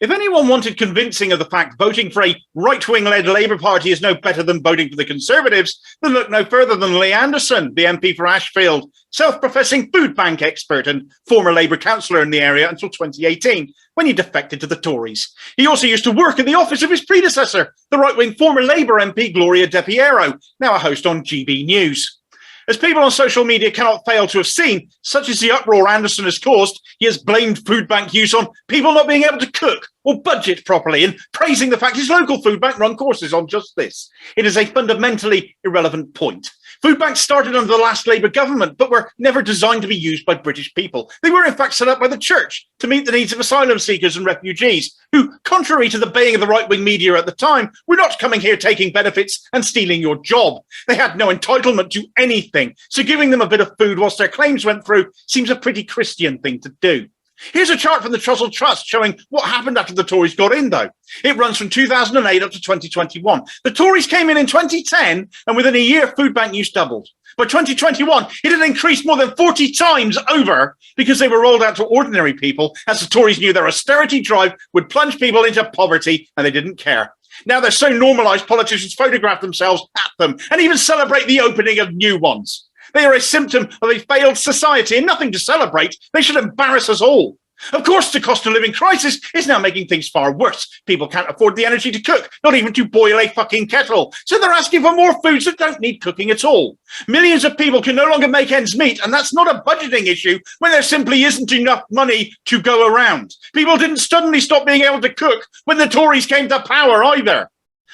If anyone wanted convincing of the fact voting for a right-wing-led Labour Party is no better than voting for the Conservatives, then look no further than Lee Anderson, the MP for Ashfield, self-professing foodbank expert and former Labour Councillor in the area until 2018, when he defected to the Tories. He also used to work in the office of his predecessor, the right-wing former Labour MP Gloria Piero, now a host on GB News. As people on social media cannot fail to have seen, such as the uproar Anderson has caused, he has blamed food bank use on people not being able to cook or budget properly and praising the fact his local food bank run courses on just this. It is a fundamentally irrelevant point. Food banks started under the last Labour government, but were never designed to be used by British people. They were in fact set up by the church to meet the needs of asylum seekers and refugees, who, contrary to the baying of the right-wing media at the time, were not coming here taking benefits and stealing your job. They had no entitlement to anything, so giving them a bit of food whilst their claims went through seems a pretty Christian thing to do. Here's a chart from the Trussell Trust showing what happened after the Tories got in, though. It runs from 2008 up to 2021. The Tories came in 2010, and within a year, food bank use doubled. By 2021, it had increased more than 40 times over because they were rolled out to ordinary people, as the Tories knew their austerity drive would plunge people into poverty, and they didn't care. Now they're so normalised, politicians photograph themselves at them and even celebrate the opening of new ones. They are a symptom of a failed society and nothing to celebrate. They should embarrass us all. Of course, the cost of living crisis is now making things far worse. People can't afford the energy to cook, not even to boil a fucking kettle. So they're asking for more foods that don't need cooking at all. Millions of people can no longer make ends meet, and that's not a budgeting issue when there simply isn't enough money to go around. People didn't suddenly stop being able to cook when the Tories came to power either.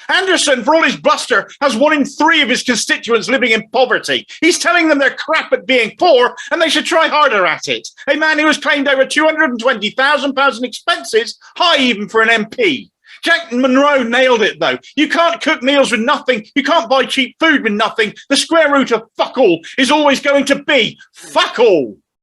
Anderson, for all his bluster, has 1 in 3 of his constituents living in poverty. He's telling them they're crap at being poor and they should try harder at it. A man who has claimed over £220,000 in expenses, high even for an MP. Jack Monroe nailed it, though. You can't cook meals with nothing. You can't buy cheap food with nothing. The square root of fuck all is always going to be fuck all.